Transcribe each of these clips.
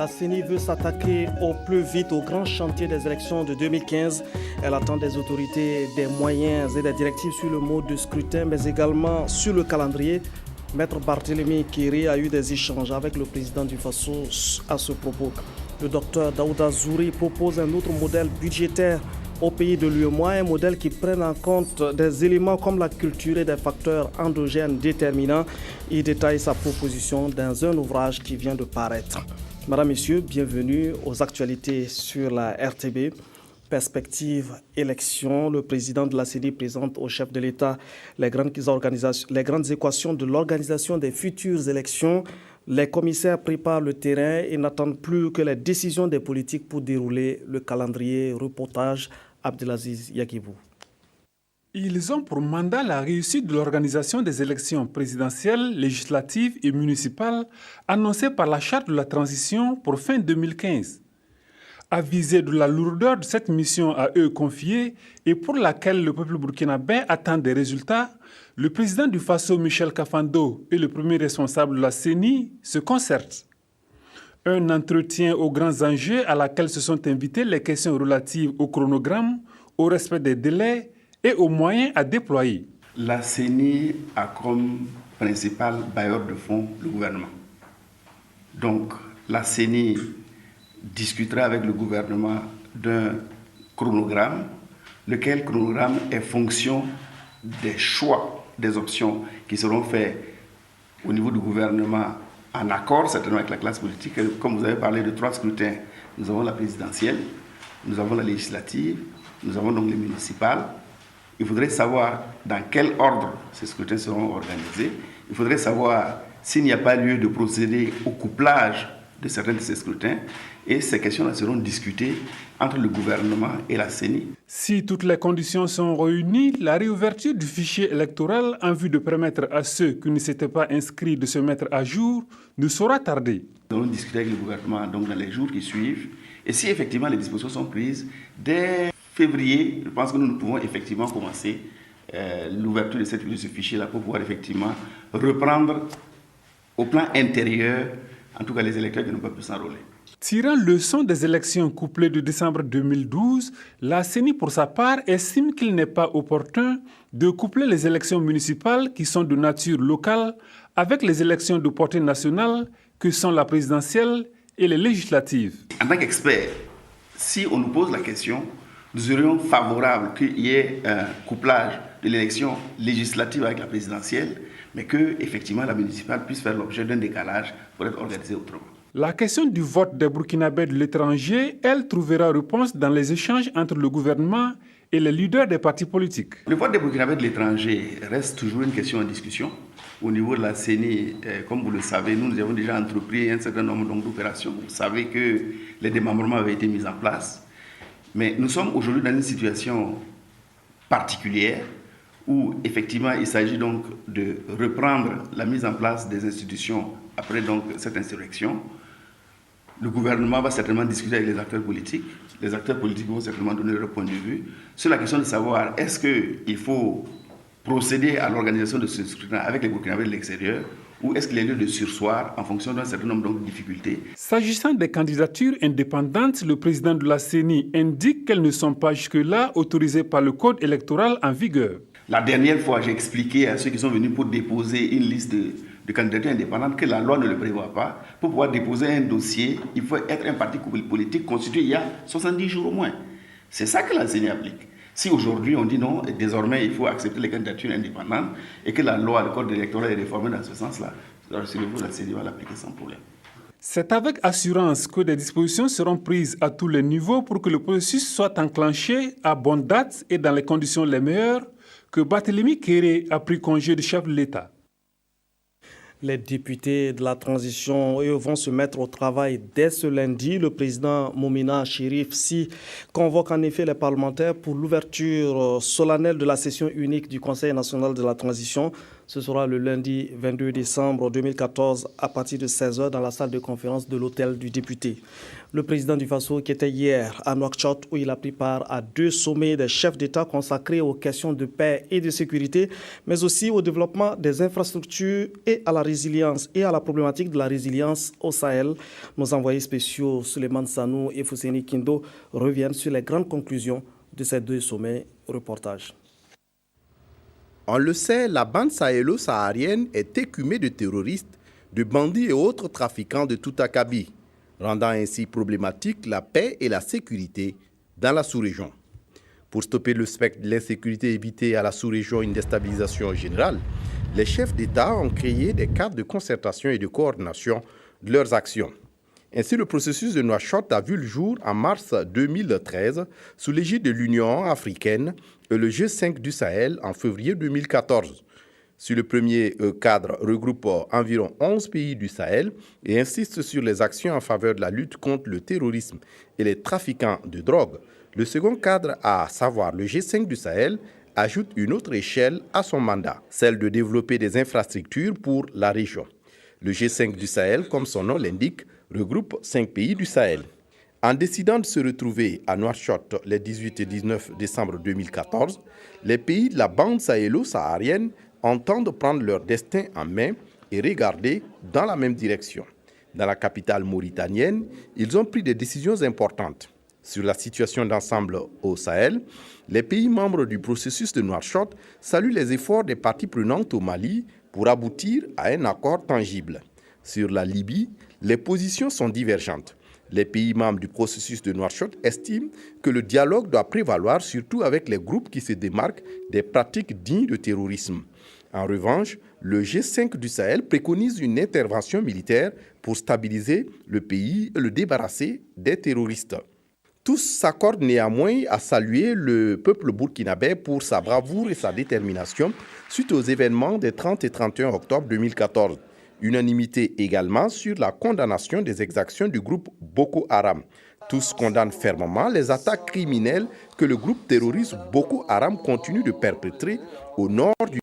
La CENI veut s'attaquer au plus vite au grand chantier des élections de 2015. Elle attend des autorités des moyens et des directives sur le mode de scrutin, mais également sur le calendrier. Maître Barthélémy Kéré a eu des échanges avec le président du Faso à ce propos. Le docteur Daouda Zouri propose un autre modèle budgétaire au pays de l'UEMOA, un modèle qui prenne en compte des éléments comme la culture et des facteurs endogènes déterminants. Il détaille sa proposition dans un ouvrage qui vient de paraître. Madame, Messieurs, bienvenue aux actualités sur la RTB. Perspective élection, le président de la CENI présente au chef de l'État les grandes équations de l'organisation des futures élections. Les commissaires préparent le terrain et n'attendent plus que les décisions des politiques pour dérouler le calendrier. Reportage Abdelaziz Yakibou. Ils ont pour mandat la réussite de l'organisation des élections présidentielles, législatives et municipales annoncées par la charte de la transition pour fin 2015. Avisé de la lourdeur de cette mission à eux confiée et pour laquelle le peuple burkinabé attend des résultats, le président du Faso, Michel Kafando, et le premier responsable de la CENI se concertent. Un entretien aux grands enjeux à laquelle se sont invitées les questions relatives au chronogramme, au respect des délais et aux moyens à déployer. La CENI a comme principal bailleur de fonds le gouvernement. Donc, la CENI discutera avec le gouvernement d'un chronogramme, lequel chronogramme est fonction des choix, des options qui seront faits au niveau du gouvernement en accord certainement avec la classe politique. Comme vous avez parlé de 3 scrutins, nous avons la présidentielle, nous avons la législative, nous avons donc les municipales. Il faudrait savoir dans quel ordre ces scrutins seront organisés. Il faudrait savoir s'il n'y a pas lieu de procéder au couplage de certains de ces scrutins, et ces questions-là seront discutées entre le gouvernement et la CENI. Si toutes les conditions sont réunies, la réouverture du fichier électoral en vue de permettre à ceux qui ne s'étaient pas inscrits de se mettre à jour ne saura tarder. Nous allons discuter avec le gouvernement donc, dans les jours qui suivent, et si effectivement les dispositions sont prises, dès février, je pense que nous pouvons effectivement commencer l'ouverture de ce fichier-là pour pouvoir effectivement reprendre au plan intérieur en tout cas les électeurs qui n'ont pas pu s'enrôler. Tirant leçon des élections couplées de décembre 2012, la CENI pour sa part estime qu'il n'est pas opportun de coupler les élections municipales qui sont de nature locale avec les élections de portée nationale que sont la présidentielle et les législatives. En tant qu'expert, si on nous pose la question, nous serions favorables qu'il y ait un couplage de l'élection législative avec la présidentielle, mais que effectivement la municipale puisse faire l'objet d'un décalage pour être organisée autrement. La question du vote des Burkinabés de l'étranger, elle trouvera réponse dans les échanges entre le gouvernement et les leaders des partis politiques. Le vote des Burkinabés de l'étranger reste toujours une question en discussion. Au niveau de la CENI, comme vous le savez, nous avons déjà entrepris un certain nombre d'opérations. Vous savez que les démembrements avaient été mis en place. Mais nous sommes aujourd'hui dans une situation particulière où effectivement il s'agit donc de reprendre la mise en place des institutions après donc cette insurrection. Le gouvernement va certainement discuter avec les acteurs politiques. Les acteurs politiques vont certainement donner leur point de vue sur la question de savoir est-ce qu'il faut procéder à l'organisation de ce scrutin avec les Burkinabés de l'extérieur ou est-ce qu'il y a lieu de surseoir en fonction d'un certain nombre de difficultés. S'agissant des candidatures indépendantes, le président de la CENI indique qu'elles ne sont pas jusque-là autorisées par le code électoral en vigueur. La dernière fois, j'ai expliqué à ceux qui sont venus pour déposer une liste de candidatures indépendantes que la loi ne le prévoit pas. Pour pouvoir déposer un dossier, il faut être un parti politique constitué il y a 70 jours au moins. C'est ça que la CENI applique. Si aujourd'hui on dit non, désormais il faut accepter les candidatures indépendantes et que la loi, le code électoral est réformé dans ce sens-là, rassurez-vous, la CENI va l'appliquer sans problème. C'est avec assurance que des dispositions seront prises à tous les niveaux pour que le processus soit enclenché à bonne date et dans les conditions les meilleures que Barthélémy Kéré a pris congé de chef de l'État. Les députés de la transition, eux, vont se mettre au travail dès ce lundi. Le président Moumina Chérif Sy convoque en effet les parlementaires pour l'ouverture solennelle de la session unique du Conseil national de la transition. Ce sera le lundi 22 décembre 2014 à partir de 16h dans la salle de conférence de l'hôtel du député. Le président du Faso qui était hier à Nouakchott où il a pris part à 2 sommets des chefs d'État consacrés aux questions de paix et de sécurité, mais aussi au développement des infrastructures et à la résilience et à la problématique de la résilience au Sahel. Nos envoyés spéciaux Souleymane Sanou et Fousseini Kindo reviennent sur les grandes conclusions de ces 2 sommets. Reportage. On le sait, la bande sahélo-saharienne est écumée de terroristes, de bandits et autres trafiquants de tout acabit, rendant ainsi problématique la paix et la sécurité dans la sous-région. Pour stopper le spectre de l'insécurité et éviter à la sous-région une déstabilisation générale, les chefs d'État ont créé des cadres de concertation et de coordination de leurs actions. Ainsi, le processus de Nouakchott a vu le jour en mars 2013 sous l'égide de l'Union africaine et le G5 du Sahel en février 2014. Si le premier cadre regroupe environ 11 pays du Sahel et insiste sur les actions en faveur de la lutte contre le terrorisme et les trafiquants de drogue, le second cadre, à savoir le G5 du Sahel, ajoute une autre échelle à son mandat, celle de développer des infrastructures pour la région. Le G5 du Sahel, comme son nom l'indique, regroupe 5 pays du Sahel. En décidant de se retrouver à Nouakchott les 18 et 19 décembre 2014, les pays de la bande sahélo-saharienne entendent prendre leur destin en main et regarder dans la même direction. Dans la capitale mauritanienne, ils ont pris des décisions importantes. Sur la situation d'ensemble au Sahel, les pays membres du processus de Nouakchott saluent les efforts des parties prenantes au Mali pour aboutir à un accord tangible. Sur la Libye, les positions sont divergentes. Les pays membres du processus de Nouakchott estiment que le dialogue doit prévaloir surtout avec les groupes qui se démarquent des pratiques dignes de terrorisme. En revanche, le G5 du Sahel préconise une intervention militaire pour stabiliser le pays et le débarrasser des terroristes. Tous s'accordent néanmoins à saluer le peuple burkinabé pour sa bravoure et sa détermination suite aux événements des 30 et 31 octobre 2014. Unanimité également sur la condamnation des exactions du groupe Boko Haram. Tous condamnent fermement les attaques criminelles que le groupe terroriste Boko Haram continue de perpétrer au nord du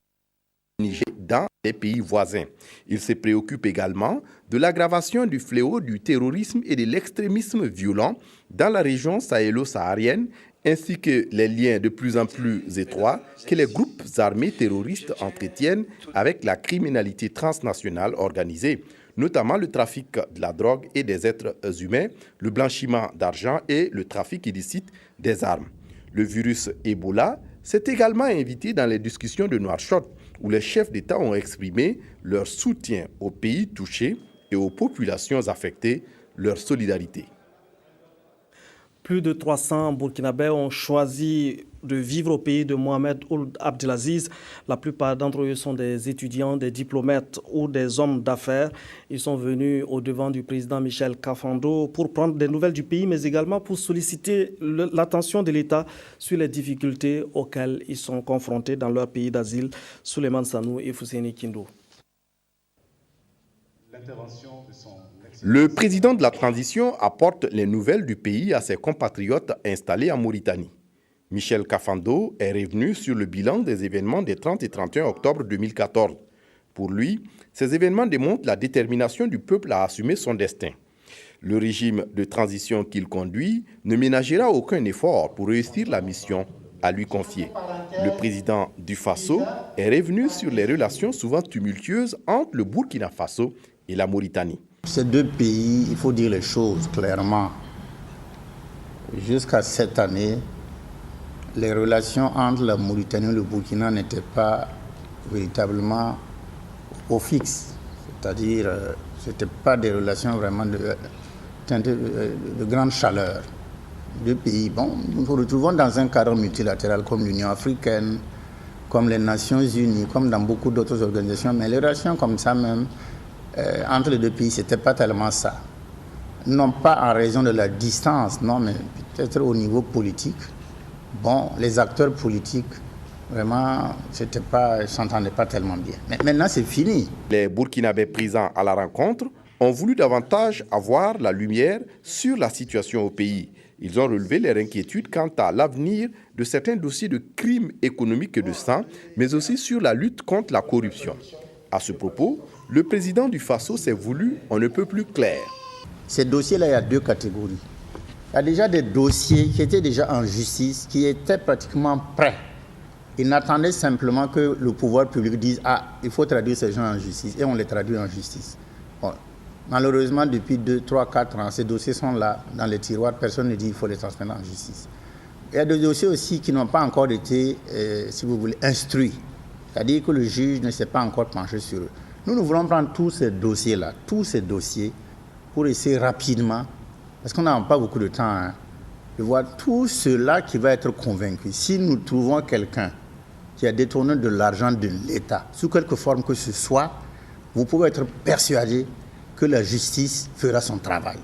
Niger dans les pays voisins. Ils se préoccupent également de l'aggravation du fléau du terrorisme et de l'extrémisme violent dans la région sahélo-saharienne, ainsi que les liens de plus en plus étroits que les groupes armés terroristes entretiennent avec la criminalité transnationale organisée, notamment le trafic de la drogue et des êtres humains, le blanchiment d'argent et le trafic illicite des armes. Le virus Ebola s'est également invité dans les discussions de Nouakchott, où les chefs d'État ont exprimé leur soutien aux pays touchés et aux populations affectées, leur solidarité. Plus de 300 Burkinabés ont choisi de vivre au pays de Mohamed Ould Abdelaziz. La plupart d'entre eux sont des étudiants, des diplomates ou des hommes d'affaires. Ils sont venus au devant du président Michel Kafando pour prendre des nouvelles du pays, mais également pour solliciter l'attention de l'État sur les difficultés auxquelles ils sont confrontés dans leur pays d'asile. Souleymane Sanou et Fousseini Kindo. Le président de la transition apporte les nouvelles du pays à ses compatriotes installés en Mauritanie. Michel Kafando est revenu sur le bilan des événements des 30 et 31 octobre 2014. Pour lui, ces événements démontrent la détermination du peuple à assumer son destin. Le régime de transition qu'il conduit ne ménagera aucun effort pour réussir la mission à lui confier. Le président du Faso est revenu sur les relations souvent tumultueuses entre le Burkina Faso et la Mauritanie. Ces 2 pays, il faut dire les choses clairement. Jusqu'à cette année, les relations entre la Mauritanie et le Burkina n'étaient pas véritablement au fixe. C'est-à-dire, ce n'étaient pas des relations vraiment de grande chaleur. 2 pays, nous nous retrouvons dans un cadre multilatéral comme l'Union africaine, comme les Nations unies, comme dans beaucoup d'autres organisations, mais les relations comme ça même, entre les 2 pays, ce n'était pas tellement ça. Non pas en raison de la distance, non, mais peut-être au niveau politique. Les acteurs politiques, vraiment, ne s'entendaient pas tellement bien. Mais maintenant, c'est fini. Les Burkinabés présents à la rencontre ont voulu davantage avoir la lumière sur la situation au pays, Ils ont relevé leurs inquiétudes quant à l'avenir de certains dossiers de crimes économiques et de sang, mais aussi sur la lutte contre la corruption. À ce propos, le président du FASO s'est voulu on ne peut plus clair. Ces dossiers-là, il y a deux catégories. Il y a déjà des dossiers qui étaient déjà en justice, qui étaient pratiquement prêts. Ils n'attendaient simplement que le pouvoir public dise « Ah, il faut traduire ces gens en justice » et on les traduit en justice. Bon. Malheureusement, depuis 2, 3, 4 ans, ces dossiers sont là, dans les tiroirs. Personne ne dit qu'il faut les transmettre en justice. Il y a des dossiers aussi qui n'ont pas encore été, si vous voulez, instruits. C'est-à-dire que le juge ne s'est pas encore penché sur eux. Nous voulons prendre tous ces dossiers-là, pour essayer rapidement, parce qu'on n'a pas beaucoup de temps, de voir tout cela qui va être convaincu. Si nous trouvons quelqu'un qui a détourné de l'argent de l'État, sous quelque forme que ce soit, vous pouvez être persuadé que la justice fera son travail.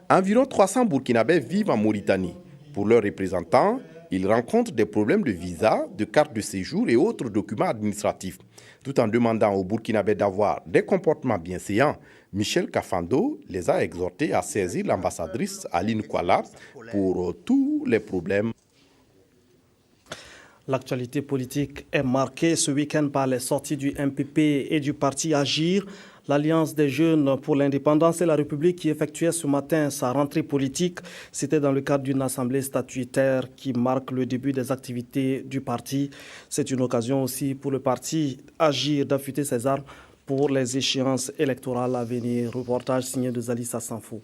Environ 300 Burkinabés vivent en Mauritanie. Pour leurs représentants, ils rencontrent des problèmes de visa, de carte de séjour et autres documents administratifs. Tout en demandant aux Burkinabés d'avoir des comportements bienséants, Michel Kafando les a exhortés à saisir l'ambassadrice Aline Kouala pour tous les problèmes. L'actualité politique est marquée ce week-end par les sorties du MPP et du parti Agir. L'Alliance des jeunes pour l'indépendance et la République qui effectuait ce matin sa rentrée politique. C'était dans le cadre d'une assemblée statutaire qui marque le début des activités du parti. C'est une occasion aussi pour le parti Agir d'affûter ses armes pour les échéances électorales à venir. Reportage signé de Zalissa Sanfou.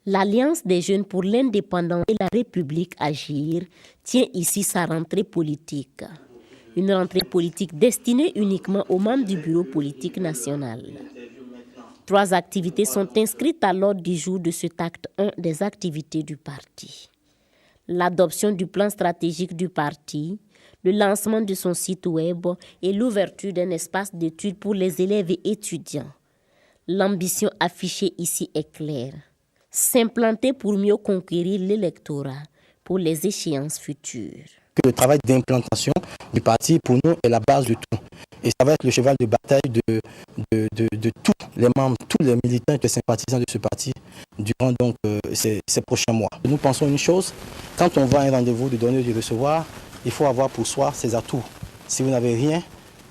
L'Alliance des jeunes pour l'indépendance et la République Agir tient ici sa rentrée politique. Une rentrée politique destinée uniquement aux membres du bureau politique national. 3 activités sont inscrites à l'ordre du jour de cet acte 1 des activités du parti. L'adoption du plan stratégique du parti, le lancement de son site web et l'ouverture d'un espace d'études pour les élèves et étudiants. L'ambition affichée ici est claire. S'implanter pour mieux conquérir l'électorat pour les échéances futures. Le travail d'implantation du parti, pour nous, est la base de tout. Et ça va être le cheval de bataille de tous les membres, tous les militants et les sympathisants de ce parti durant donc ces prochains mois. Nous pensons une chose, quand on va à un rendez-vous de donner et de recevoir, il faut avoir pour soi ses atouts. Si vous n'avez rien,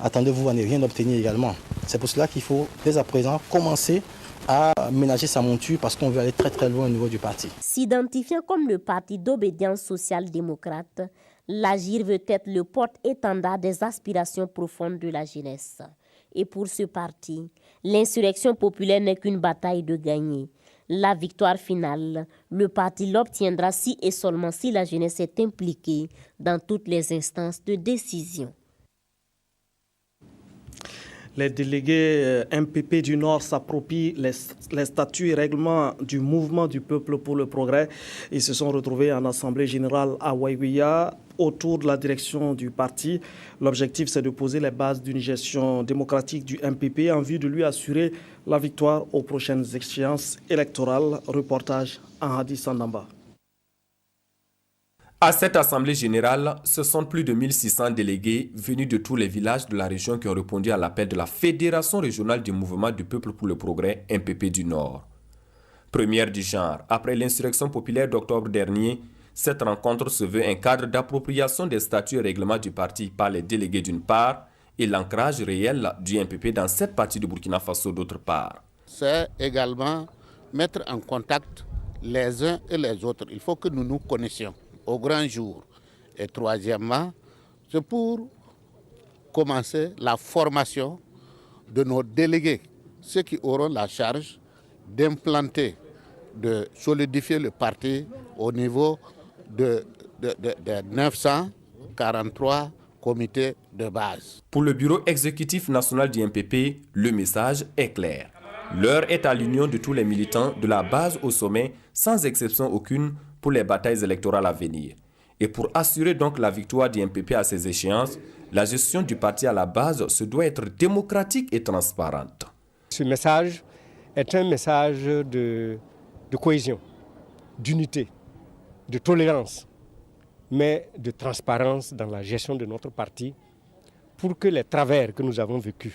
attendez-vous à ne rien obtenir également. C'est pour cela qu'il faut, dès à présent, commencer à ménager sa monture parce qu'on veut aller très très loin au niveau du parti. S'identifiant comme le parti d'obédience social-démocrate, l'Agir veut être le porte-étendard des aspirations profondes de la jeunesse. Et pour ce parti, l'insurrection populaire n'est qu'une bataille de gagner. La victoire finale, le parti l'obtiendra si et seulement si la jeunesse est impliquée dans toutes les instances de décision. Les délégués MPP du Nord s'approprient les statuts et règlements du mouvement du peuple pour le progrès. Ils se sont retrouvés en assemblée générale à Waïouya autour de la direction du parti. L'objectif, c'est de poser les bases d'une gestion démocratique du MPP en vue de lui assurer la victoire aux prochaines échéances électorales. Reportage en Hadi Sandamba. À cette assemblée générale, ce sont plus de 1600 délégués venus de tous les villages de la région qui ont répondu à l'appel de la Fédération régionale du mouvement du peuple pour le progrès, MPP du Nord. Première du genre, après l'insurrection populaire d'octobre dernier, cette rencontre se veut un cadre d'appropriation des statuts et règlements du parti par les délégués d'une part et l'ancrage réel du MPP dans cette partie du Burkina Faso d'autre part. C'est également mettre en contact les uns et les autres. Il faut que nous nous connaissions au grand jour. Et troisièmement, c'est pour commencer la formation de nos délégués, ceux qui auront la charge d'implanter, de solidifier le parti au niveau de 943 comités de base. Pour le bureau exécutif national du MPP, le message est clair. L'heure est à l'union de tous les militants de la base au sommet, sans exception aucune, pour les batailles électorales à venir. Et pour assurer donc la victoire du MPP à ces échéances, la gestion du parti à la base se doit être démocratique et transparente. Ce message est un message de cohésion, d'unité, de tolérance, mais de transparence dans la gestion de notre parti pour que les travers que nous avons vécus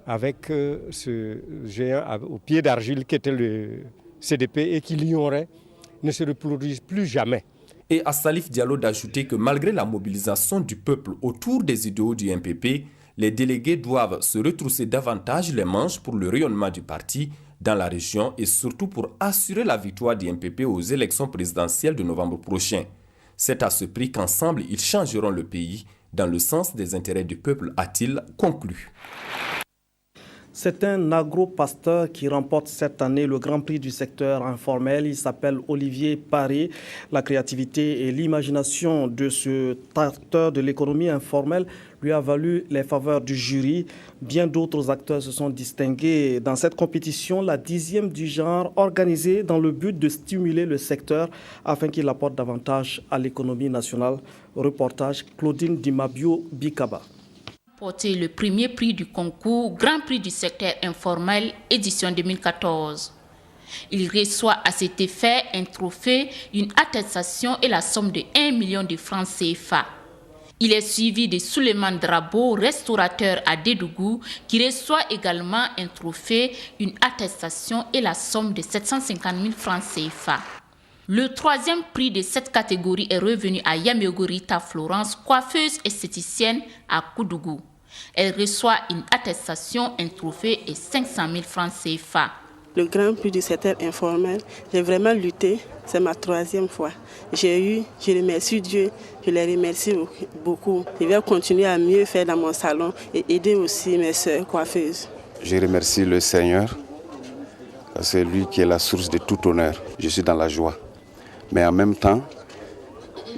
avec ce géant au pied d'argile qui était le CDP et qui l'ignorait ne se reproduise plus jamais. Et à Salif Diallo d'ajouter que malgré la mobilisation du peuple autour des idéaux du MPP, les délégués doivent se retrousser davantage les manches pour le rayonnement du parti dans la région et surtout pour assurer la victoire du MPP aux élections présidentielles de novembre prochain. C'est à ce prix qu'ensemble, ils changeront le pays dans le sens des intérêts du peuple, a-t-il conclu. C'est un agro-pasteur qui remporte cette année le Grand Prix du secteur informel. Il s'appelle Olivier Paré. La créativité et l'imagination de ce acteur de l'économie informelle lui a valu les faveurs du jury. Bien d'autres acteurs se sont distingués dans cette compétition, la 10e du genre, organisée dans le but de stimuler le secteur afin qu'il apporte davantage à l'économie nationale. Reportage Claudine Dimabio Bikaba. Porté le premier prix du concours Grand Prix du secteur informel édition 2014. Il reçoit à cet effet un trophée, une attestation et la somme de 1 million de francs CFA. Il est suivi de Souleymane Drabo, restaurateur à Dédougou, qui reçoit également un trophée, une attestation et la somme de 750 000 francs CFA. Le troisième prix de cette catégorie est revenu à Yamegorita Florence, coiffeuse esthéticienne à Koudougou. Elle reçoit une attestation, un trophée et 500 000 francs CFA. Le Grand Prix du secteur informel, j'ai vraiment lutté, c'est ma 3e fois. Je remercie Dieu, je les remercie beaucoup. Je vais continuer à mieux faire dans mon salon et aider aussi mes sœurs coiffeuses. Je remercie le Seigneur, c'est lui qui est la source de tout honneur. Je suis dans la joie. Mais en même temps,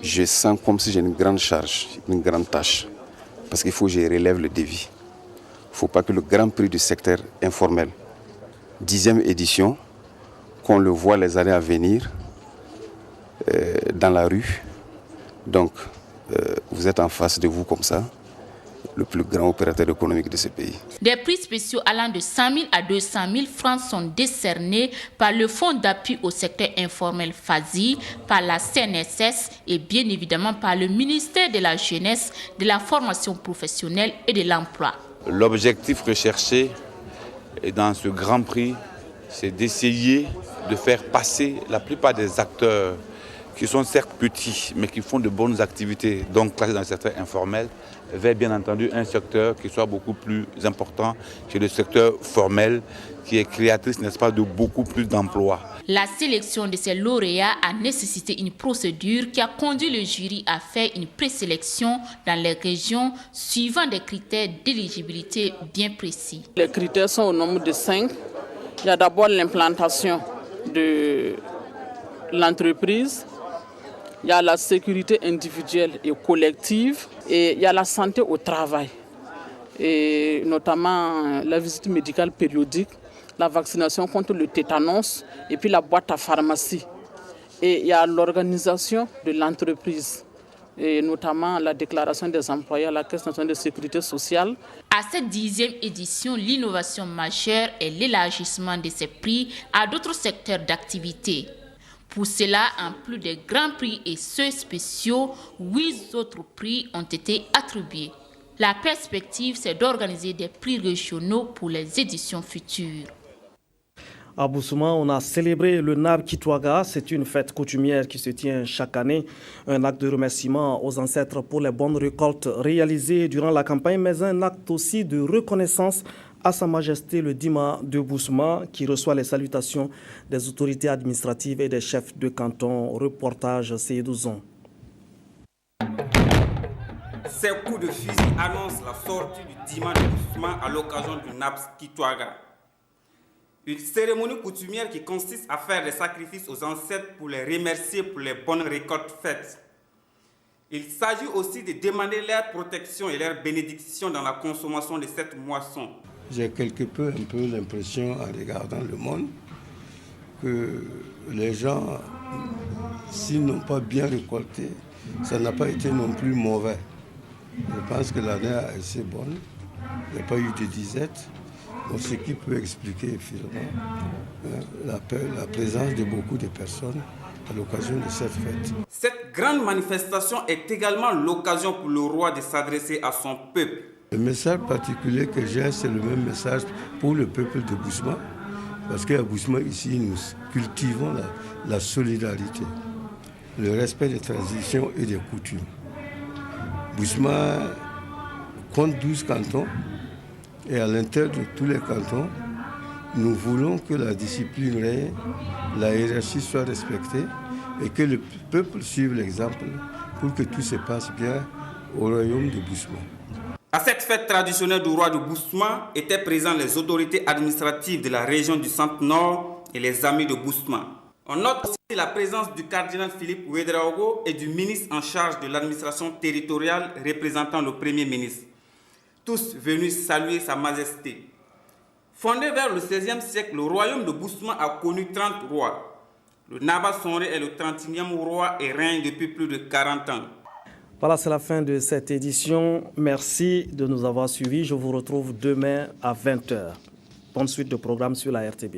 je sens comme si j'ai une grande charge, une grande tâche. Parce qu'il faut que je relève le défi. Il ne faut pas que le Grand Prix du secteur informel, 10e édition, qu'on le voit les années à venir dans la rue. Donc, vous êtes en face de vous comme ça, le plus grand opérateur économique de ce pays. Des prix spéciaux allant de 100 000 à 200 000 francs sont décernés par le Fonds d'appui au secteur informel FASI, par la CNSS et bien évidemment par le ministère de la Jeunesse, de la Formation professionnelle et de l'Emploi. L'objectif recherché dans ce Grand Prix, c'est d'essayer de faire passer la plupart des acteurs qui sont certes petits, mais qui font de bonnes activités, donc classés dans le secteur informel, vers bien entendu un secteur qui soit beaucoup plus important, qui est le secteur formel, qui est créatrice, n'est-ce pas, de beaucoup plus d'emplois. La sélection de ces lauréats a nécessité une procédure qui a conduit le jury à faire une présélection dans les régions suivant des critères d'éligibilité bien précis. Les critères sont au nombre de 5. Il y a d'abord l'implantation de l'entreprise. Il y a la sécurité individuelle et collective et il y a la santé au travail, et notamment la visite médicale périodique, la vaccination contre le tétanos et puis la boîte à pharmacie. Et il y a l'organisation de l'entreprise, et notamment la déclaration des employés à la Caisse nationale de sécurité sociale. À cette 10e édition, l'innovation majeure est l'élargissement de ces prix à d'autres secteurs d'activité. Pour cela, en plus des grands prix et ceux spéciaux, 8 autres prix ont été attribués. La perspective, c'est d'organiser des prix régionaux pour les éditions futures. À Boussouma, on a célébré le Nab Kitwaga. C'est une fête coutumière qui se tient chaque année. Un acte de remerciement aux ancêtres pour les bonnes récoltes réalisées durant la campagne, mais un acte aussi de reconnaissance à Sa Majesté le Dima de Boussouma, qui reçoit les salutations des autorités administratives et des chefs de canton. Reportage Seydou-Zon. Ces coups de fusil annoncent la sortie du Dima de Boussouma à l'occasion du Naps Kitwaga. Une cérémonie coutumière qui consiste à faire des sacrifices aux ancêtres pour les remercier pour les bonnes récoltes faites. Il s'agit aussi de demander leur protection et leur bénédiction dans la consommation de cette moisson. J'ai quelque peu l'impression, en regardant le monde, que les gens, s'ils n'ont pas bien récolté, ça n'a pas été non plus mauvais. Je pense que l'année a été bonne, il n'y a pas eu de disette. Donc, ce qui peut expliquer finalement la présence de beaucoup de personnes à l'occasion de cette fête. Cette grande manifestation est également l'occasion pour le roi de s'adresser à son peuple. Le message particulier que j'ai, c'est le même message pour le peuple de Boussouma, Parce qu'à Bousma, ici, nous cultivons la solidarité, le respect des traditions et des coutumes. Bousma compte 12 cantons et à l'intérieur de tous les cantons, nous voulons que la discipline règne, la hiérarchie soit respectée et que le peuple suive l'exemple pour que tout se passe bien au royaume de Bousma. À cette fête traditionnelle du roi de Bousma étaient présentes les autorités administratives de la région du Centre-Nord et les amis de Bousma. On note aussi la présence du cardinal Philippe Ouédraogo et du ministre en charge de l'administration territoriale représentant le Premier ministre. Tous venus saluer sa majesté. Fondé vers le XVIe siècle, le royaume de Bousma a connu 30 rois. Le Naba Sonré est le 31e roi et règne depuis plus de 40 ans. Voilà, c'est la fin de cette édition. Merci de nous avoir suivis. Je vous retrouve demain à 20h. Bonne suite de programme sur la RTB.